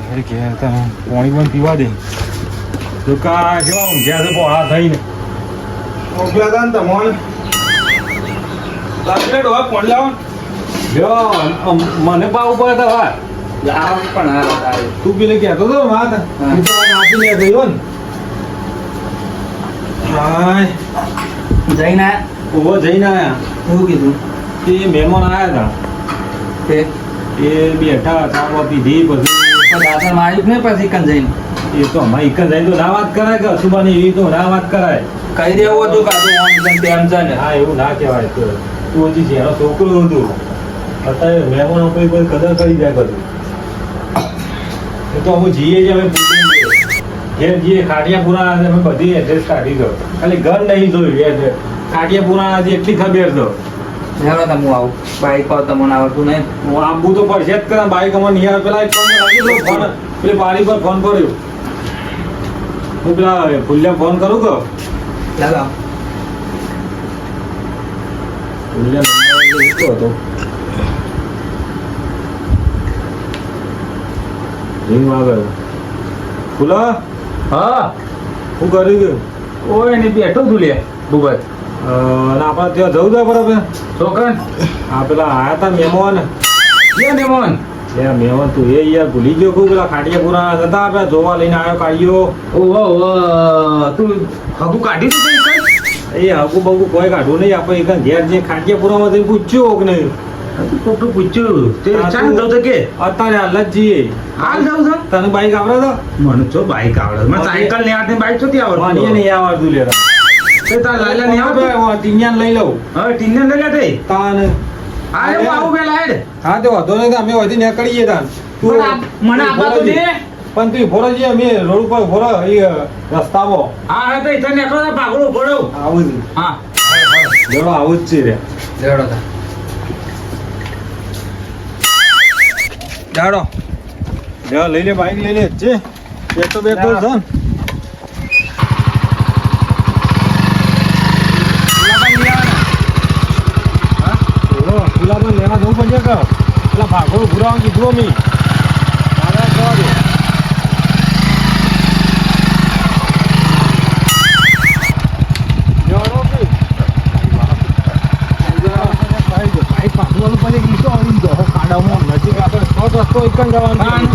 ઘેર તને પાણી પણ પીવા દે તો કા કેવા ઊંઘ્યા છે પોળા થઈને ઊંઘ્યા હતા ને તમોન લાગલે ડોહા પાણી લાવો લ્યો મને પાવ ઉપર હતા હા લાવ પણ હા તું પેલે કહેતો હતો વાત હું તો નાચીને ગયો ને હાય જઈને ઓહો જઈને આયા શું કીધું તે મહેમાન આવ્યા હતા તે એ બેઠા ચા પીધી પછી દાદા માર્યું ને પછી કન જઈને એ તો અમારે એક જ જાય તો ના વાત કરાય કે અશુભાની એવી તો ના વાત કરાય કહી દેવું હતું કાતું ઓમ છે તેમ છે ને હા એવું ના કહેવાય તો તું હજી જેનો છોકરો હતું અત્યારે મહેમાનો કોઈ કોઈ કદર કરી જાય બધું એ તો અમે જઈએ છીએ અમે ઘેર જઈએ ખાટિયાપુરા અમે બધી એડ્રેસ કાઢી દો ખાલી ઘર નહીં જોયું એડ્રેસ ખાટિયાપુરા એટલી ખબર તો હેલો તમે હું આવું બાઈક પર તમને આવડતું નહીં હું આંબુ તો પડશે જ કરે બાઈક અમારે નહીં આવે પેલા એક ફોન લાગી દો ફોન પેલી પાડી પર ફોન કર્યો હું પેલા ફૂલ્યા ફોન કરું કે ચાલો ફૂલ્યા નંબર લીધો હતો રિંગ વાગ્યો ફૂલા હા શું કર્યું કે ઓય ને બેઠો તું લે ડુબત અને આપણે ત્યાં જવું છે બરાબર છોકરા આ પેલા આયા હતા મહેમાન કે મેમોન એ મહેમાન તું એ યાર ભૂલી ગયો કોઈ પેલા ખાટિયાપુરા હતા આપણે જોવા લઈને આવ્યો કાઢ્યો ઓહો તું હગુ કાઢી તું કઈ એ હગું બગુ કોઈ કાઢવું નહીં આપણે એક ઘેર જે ખાટિયાપુરામાં જઈને પૂછ્યું કે નહીં તું પૂછ્યું તે ચાલ દઉં તો કે અત્યારે હાલ જ જઈએ હાલ જાઉં છું તને બાઈક આવડે તો મને તો બાઈક આવડે મને સાયકલ ને આટલી બાઈક ચોથી મને આવડે નહીં આવડતું લેરા તે તાર લાલા નહીં આવડતું ટીનિયાન લઈ લઉં હવે ટીને લઈ લે તે તાન હા હું આવું પેલા હેડ હા તો વાંધો નહીં અમે વધી નીકળીએ તાન મને આપવા તો દે પણ તું ફોરો જઈએ અમે રોડ ઉપર ફોરો એ રસ્તામાં હા હા તો ઇથે નીકળો તો ભાગડો પડો આવું જ હા જોડો આવું જ છે રે લેડો તા જાડો લઈ લે બાઈક લઈ લે છે બેઠો બેઠો છે ને લેવા જવું પડશે કે પેલા ભાગોળ ભૂરાવાનું કીધું અમે નજીક આપણે રસ્તો એક જ જવાનું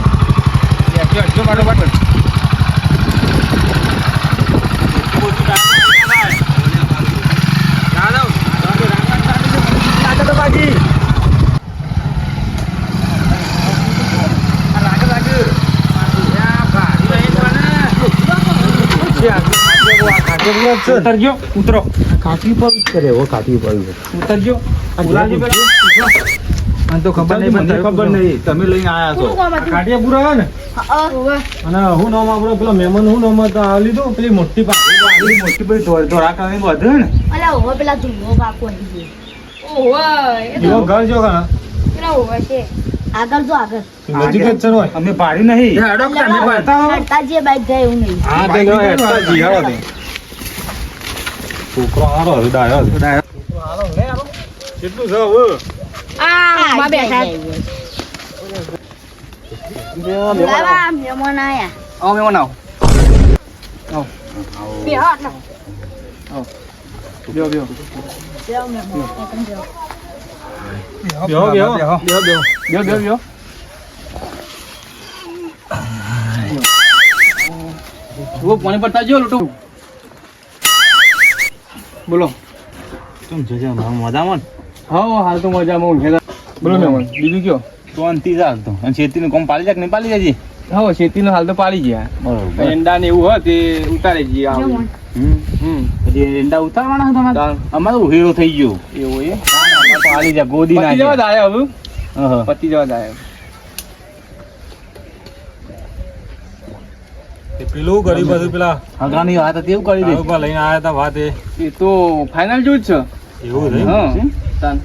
ઉતરજો ઉતરો કાઠી પર કરે હો કાઠી પર ઉતરજો તો ખબર નહીં મને ખબર નહીં તમે લઈને આયા છો કાઠિયાપુરા ને અને હું નામ આપણે પેલા મહેમાન હું નામ હતા લીધું પેલી મોટી પાકી મોટી પેલી ધોરા કાઢી વધે ને અલા ઓવા પેલા ધુંગો બાપો આવી ઓવા એવો ઘર જો કાના પેલા ઓવા છે આગળ જો આગળ નજીક જ છે ને અમે પાડી નહીં હેડો તમે હડતા જે બાઈક જાય એવું નહીં હા તે ગયો હેડતા જીહાડો તે છોકરો હારો હરડા આવ્યો છોકરો હારો લે આવો કેટલું છે હવે આ માં બેઠા લાવા મહેમાન આયા આવો મેમો નાવ બે હાથ ના બેહો બેહો જાવ મહેમાન એકમ જાવ બેહો બેહો બેહો બેહો वो पानी पड़ता जो लुटू बोलो तुम જોજે મજામાં હા હાલ તો મજામાં ઊંઘેલા બોલો મેમન બીજું કયો તો અંતી જા તો અને ખેતીનું કામ પાડી જા કે નહીં પાડી જાજી હા ખેતીનો હાલ તો પાડી ગયા બરોબર એંડા ને એવું હોય તે ઉતારી જઈએ જમણ. પછી એંડા ઉતારવાના છે તમારે અમારે ઉહેરો થઈ ગયો એવું એ પાડી જા ગોદી પતિ જવા ના જાય હવે પતિ જવા જાય પેલું ગરીબ હતું પેલા હગાની વાત હતી એવું કરી દે ઉપર લઈને આવ્યા હતા વાત એ તો ફાઇનલ જોઈ જ છે એવું હા છે તાન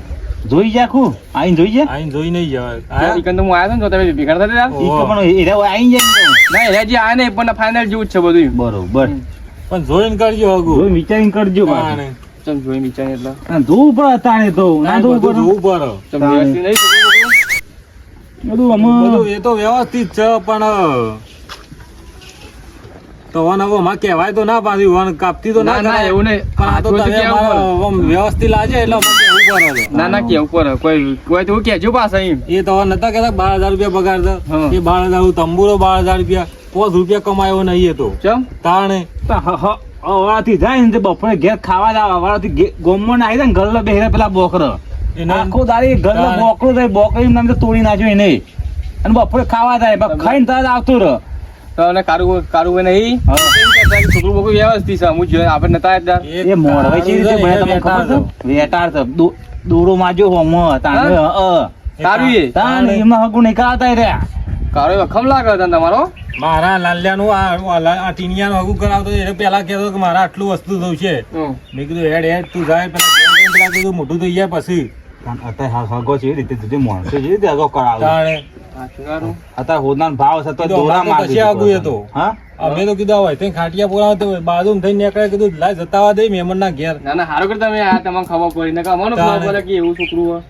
જોઈ જા ખું આઈને જોઈ જા આઈને જોઈ નહીં જવાય ઈકન તો હું આવ્યો ને તો તમે ભેગા થતા હતા ઓહો. ઈ તો પણ એરા આઈને જાય ના એ જે આ નહીં પણ ફાઇનલ જેવું જ છે બધું બરોબર પણ જોઈને કરજો અગુ જોઈ વિચારીને કરજો હા, બાકી. ને. ચમ જોઈ વિચાર એટલે ના, જોવું પડે તાણે તો ના જોવું બધું પડે જોવું પડે ચમ વ્યવસ્થિત નહીં બધું અમે બધું એ તો વ્યવસ્થિત છે પણ તો વન હવે માં કહેવાય તો ના પાછી વન કાપતી તો ના ના કરાય. એવું નહીં પણ આ તો હાથોથી તમે કેવું મારા પડે. આમ વ્યવસ્થિત લાગે એટલે અમે કેવું કરો છો. ના ના કેવું પડે કોઈ તો કહેજો પાછા એમ એ તો હવે નતા કહેતા 12,000 રૂપિયા પગાર છે હા. એ 12,000 તંબુરો 12,000 રૂપિયા 5 રૂપિયા કમાયો નહીં એ તો ચમ તાણે વાળાથી જાય ને તે બપોરે ઘેર ખાવા જ આવે વાળાથી ગોમમાં આવી જાય ને ગલ્લો બેહરે પેલા બોકર એને આખો દાડી ગલ્લો તાણે. બોકરો થાય બોકરી નામ તો તોડી નાખ્યો એને અને બપોરે ખાવા જાય બસ ખાઈને તરત આવતું રહે તો કારું નહીં છોકરું બોકરું વ્યવસ્થિત છે હું જોઈ આપણે નતા હતા એ મોરવાઈ છે રીતે ભણે તમને ખબર છે વેટાર છે દોરો માજો હોમ તાણે સારું એ તાણે એમાં હગું નહીં કરાતા રહ્યા કારો વખમ લાગે તને તમારો મારા લાલ્યાનું આ ટીનિયાનું હગું કરાવતો એટલે પેલા કહેતો કે મારા આટલું વસ્તુ થયું છે મેં કીધું હેડ તું જાય પેલા કીધું મોટું થઈ જાય પછી અત્યારે હગો છે એ રીતે તું માણસો છે એ રીતે હગો કરાવે તાણે અત્યારે હોદના ભાવ છે તો કીધું દોરા અમારે તો કશે આગું એ તો. હા અમે તો કીધું હોય ત્યાં ખાટિયા પુરાવા તો બાજુ થઈને નીકળે કીધું લાય જતાવા દે મહેમાન ના ઘેર ના ના સારું કરે તમે આ તમને ખબર પડી ને અમને ખબર પડે કે એવું છોકરું હોય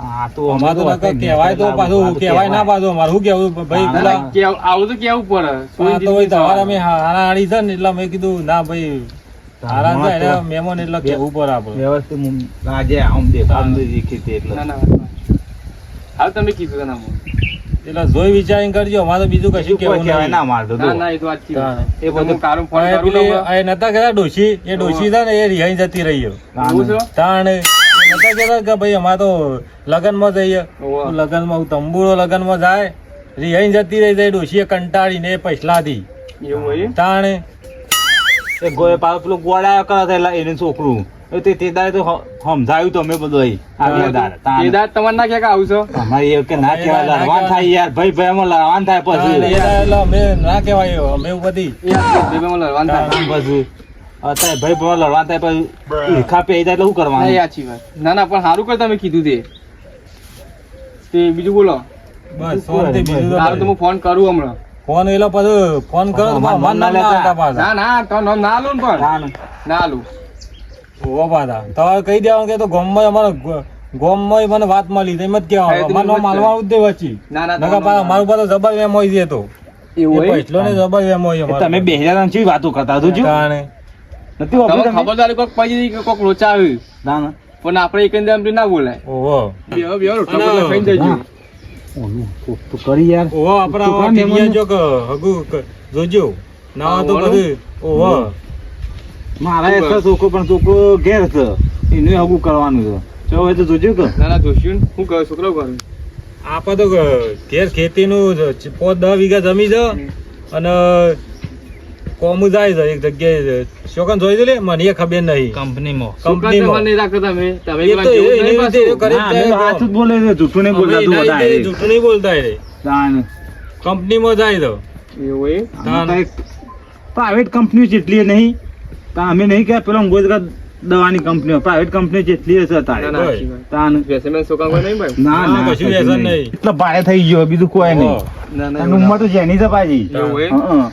આ તો અમારે તો નકર કહેવાય તો પાછું કહેવાય ના પાછું અમારે શું કેવું ભાઈ હા, પેલા આવું તો કેવું પડે આ તો ભાઈ તમારે અમે હારાહારી છે ને એટલે મેં કીધું ના ભાઈ હારા છે એટલે મહેમાન એટલે કેવું પડે આપણે વ્યવસ્થિત આજે આમ દેખ આમ દેખી તે એટલે ના ના હાલ તમે કીધું કે ના એટલે જોઈ વિચારીને કરજો અમારે તો બીજું કશું કેવું કહેવાય ના નહીં. મારતો ના ના એ તો વાત તાણે. એ બધું કારું ફોન પણ કરું પેલી આ નતા કહેતા ડોશી એ ડોશી છે ને એ રિહાઈ જતી રહી છે. એવું છે તાણ એ નતા કહેતા કે ભાઈ અમારે તો લગનમાં જઈએ ઓવા. લગનમાં તંબુરો લગનમાં જાય રિહાઈ જતી રહી જાય ડોશીએ કંટાળીને એ પૈસલાથી એવું હોય તાણે એ ગોય પાછો પેલો ગોળાયો કરે છે એટલે એને છોકરું એ તે દાડે તો સમજાયું તો અમે બધું અહીં આગલા દાડે. એ તાણે. દાદ તમારે ના કે આવું છો અમારે એવું કે ના કહેવાય લડવાન થાય યાર ભાઈ ભાઈ અમે લડવાન થાય તાણે પછી એટલે અમે ના કહેવાય એવું. અમે એવું બધી એ બેબીમાં લડવાનું થાય. પછી અત્યારે ભાઈ ભાઈ લડવાન થાય પછી ઈર્ખા પે જાય એટલે શું ના, એ કરવાનું સાચી વાત ના ના પણ સારું કર તમે કીધું તે બીજું બોલો બસ શાંતિ, બીજું તો સારું તો હું ફોન કરું હમણાં ફોન એટલે પછી ફોન કરો તો અમારે અમારે ના ના લેતા. આવતા પાછા. ના ના તો નામ ના આલું ને પણ તાણે. ના આલું ઓહો પાછા. તમારે કહી દેવાનું કે તો ગામમાં અમારે ગામમાં મને વાત મળી તો એમ જ હા, એ કહેવાનું તો અમારે એમ જ માલવાનું જ નહીં વચ્ચે. ના ના નકર પાછા અમારું પાછું જબર વેમ હોય છે તો એવું એ હોય પૈસલો ને જબર વેમ હોય એ અમારે. તમે બેહ્યા ચી વાતો કરતા હતો જો તાણે. નથી વાપરી તમે તમે? ખબરદારી કોક પછી કે કોક લોચા આવ્યું ના ના પણ આપણે એક અંદર ના બોલાય ઓહો બેહો બેહો રોટલા અને- બોટલા ખાઈને જજો ઓલું કોક તો કરી યાર ઓહો આપણા તું આવા કોણ ટીનિયા મહેમાન? જો કે હગું જોજો ના તો ઓહો. બધું ઓહો મારા એક તો છોકરો પણ છોકરો ઘેર છે એનું હગું કરવાનું છે જો હવે તો જોજો કે ના ના જોશું ને. શું કહું છોકરો કરું આપણે તો ઘેર ખેતીનું 5-10 વીઘા જમી છે અને કોમું જાય છે એક જગ્યાએ શોકન જોઈ દે લે મને એ ખબર નહીં કંપનીમાં કંપનીમાં નહીં રાખો તમે તમે એ પેલા તો જેવું એની નહીં રીતે એ પાછું. કરે જ ના, જાય અમે તો હાથ જ બોલે છે જૂઠું નહીં બોલતા તું અમે એના વધારે. રીતે જૂઠું નહીં બોલતા એ તાણ. કંપનીમાં જાય તો એવું હોય આમાં તો એક પ્રાઇવેટ કંપનીઓ જેટલી નહીં તાણ અમે નહીં કે પેલો ગોજરા દવાની કંપનીઓ પ્રાઇવેટ કંપનીઓ જેટલી હશે ના તારે ના સાચી વાત. તાણ. વેસેમેન છોકરા કોઈ નહીં ભાઈ ના ના, ના કશું કશું વ્યસન નહીં. નહીં. એટલો ભાડે થઈ ગયો બીજું કોઈ નહીં ઓહો. ના ના તાણ ઉંમર તો જેની છે પાછી એવું હોય હં.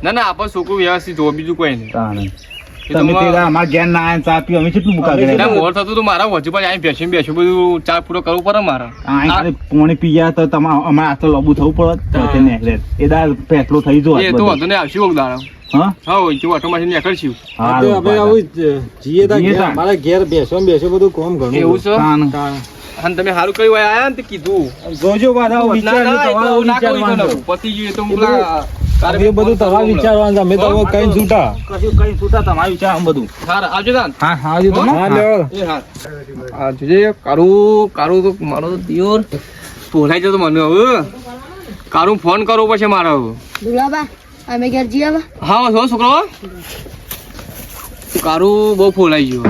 ના ના આપણે છોકરું વ્યવસ્થિત હોય બીજું કોઈ નહીં તાણ. એ તો તમે માં- તેરા અમારા ઘેર ના આયા ચા પીવા અમે કેટલું મુકા અમે કર્યા ના મોર થતું તો મારા વચ્ચે પણ અહીં બેસી બધું ચાર પૂરો કરવું પડે મારે આ ખાલી પોણી પીયા તો તમારે અમારે આ તો લબુ થવું પડે તો તેને એટલે એ દાળ પેટલો થઈ જો એ તો વાંધો નહીં આવશું કોક દાડો હા હા જો ઓટોમાંથી નીકળશું આ તો આપણે આવું જ જીએ તા જીએ ઘેર. તા. મારા ઘેર બેસો ને બેસો બધું કોમ ઘણું એવું છે તાણ. તાણ. અને તમે સારું કર્યું હોય આયા ને તે કીધું જોજો પાછા ના, વિચારજો, ના, એ તો તમારે ના કહ્યું વિચારવાનું. તો પતી ગયું એ તો હું પેલા એ બધું તમારે વિચારવાનું છે. અમે તો હવે કઈ છૂટા કશું કઈ છૂટા તમારું વિચાર આમ બધું સારું આવજો તાન હા હા હજુ હો? હા લ્યો. એ હા આ જોજે કારું તો મારો તો દિયોર ભોલાઈ જતો મને હવે કારું ફોન કરવો પડશે મારે હવે દુલાબા અમે ઘેર જઈએ બા હા શું છોકરો કારું બહુ ફોલાઈ ગયો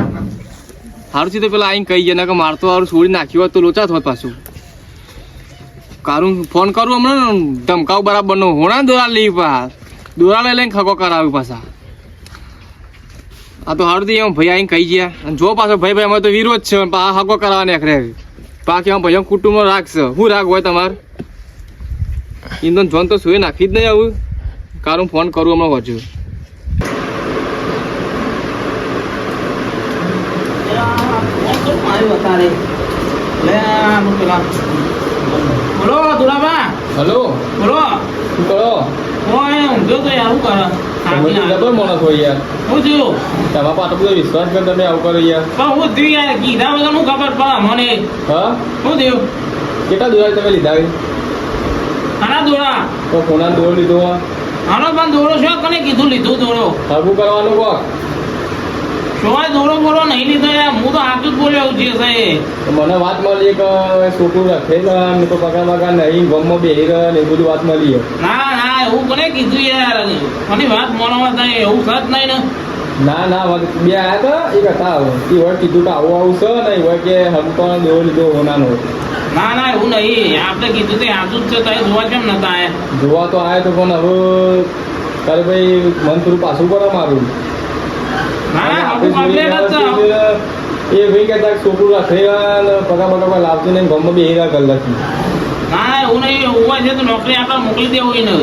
સારું છે તો પેલા આઈને કહી ગયા કે મારતો સારું છોડી નાખ્યું હોત તો લોચા થોત પાછું કારું ફોન કરું હમણાં ધમકાવ બરાબર નો હોણા દોરા લઈ પાસ દોરા લઈ લઈને ખગો કરાવ્યું પાછા આ તો સારું તો એમ ભાઈ આઈને કહી ગયા અને જો પાછો ભાઈ ભાઈ અમારે તો વિરોધ છે પણ આ હગો કરાવવા નીકળે બાકી આમ ભાઈ કુટુંબમાં રાખશે શું રાગ હોય તમારે એમ તો જોન તો સુએ નાખી જ નહીં આવું કારું ફોન કરું હમણાં વચ્ચે બોલો હલો દુલાબા હલો બોલો શું કરો ઓય ઊંઘ્યો તો યાર શું કરે તમે તો જબર માણસ હોય યાર શું થયું તમારા પર આટલો બધો વિશ્વાસ કરે તમે આવું કરો યાર પણ હું થયું યાર કીધા વગર હું ખબર પડે મને હા શું થયું કેટલા દોરા તમે લીધા છે? આના દોડા તો કોના દોર લીધો હોય? આનો પણ દોડો શું કને કીધું લીધું દોડો હરખું કરવાનું કહો શું દોડો બોલો નહીં લીધો યાર હું તો હાથું જ બોલ્યો છે સાહેબ તો મને વાત મળી કે છોકરું રખે ને તો પગાર બગાર નહીં ગમમાં બેહી રહે ને એ બધી વાત મળી છે. ના ના એવું કોને કીધું યાર મને વાત મોનવા થાય એવું સત નહીં ને ના ના બે આયા હતા એક હતા એ હોય કીધું કે આવું આવું છે ને એ હોય કે હમકો દોર લીધો હોનાનો ના ના એવું નહીં આપણે કીધું તે હાથું જ છે તો જોવા કેમ નતા આયા જોવા તો આયા તો પણ હવે તારે ભાઈ મન થોડું પાછું કરો મારું ના ના આપણું કમ્પ્લેટ જ છે એ ભાઈ કહેતા છોકરું રખે ને પગા બગા કોઈ લાવતું નહીં ગમમાં બેહી રહ્યા કલાકથી ના ના એવું નહીં એવું હોય છે તો નોકરી આપણે મોકલી દેવું હોય ને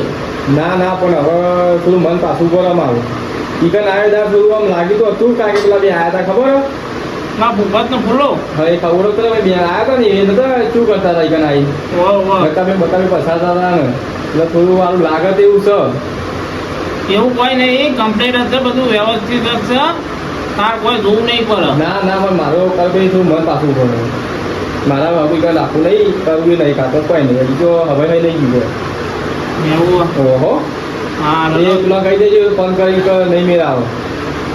ના ના પણ હવે થોડું મન પાછું કરો મારું ચિકન આવ્યો ત્યાં થોડું આમ લાગ્યું તો હતું કારણ કે પેલા બે આવ્યા હતા ખબર હે? ના ભૂપત ને ફૂલો હવે એ ખબર તો બે આવ્યા હતા ને એ નતા શું કરતા હતા ચિકન આવી બતાવી પસારતા હતા ને એટલે થોડું સારું લાગે તો એવું છે એવું કોઈ નહીં કમ્પ્લેટ હશે બધું વ્યવસ્થિત હશે તાર કોઈ જોવું નહીં પડે ના ના પણ મારો ભાઈ થોડું મન પાછું પડે મારા હવે કંઈ નાખવું નહીં કરવું નહીં કાતો કોઈ નહીં હજી તો હવે નહીં ગયું એવું ઓહો હા એ રડો પેલા કહી દેજો ફોન કરી કે નહીં મેળા આવે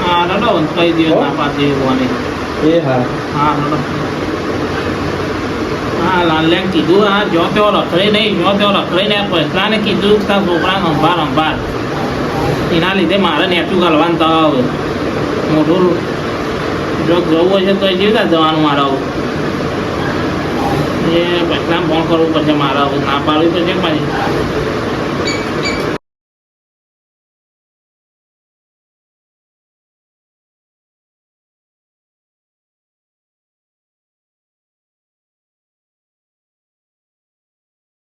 હા રડો કહી દો ના પાસે એવું એ હા હા રડો હા લાલે કીધું હા જો તેઓ રખડે નહીં જો તેઓ રખડે ને પૈસાને કીધું કે તારા છોકરાને સંભાળ એના લીધે મારે નેટું ગાલવાનું તો હવે મોટું જો જવું હોય છે તો એ જેવી રીતે જવાનું મારે હવે એ પૈસા ફોન કરવું પડશે મારે હવે ના પાડવી પડશે પાછી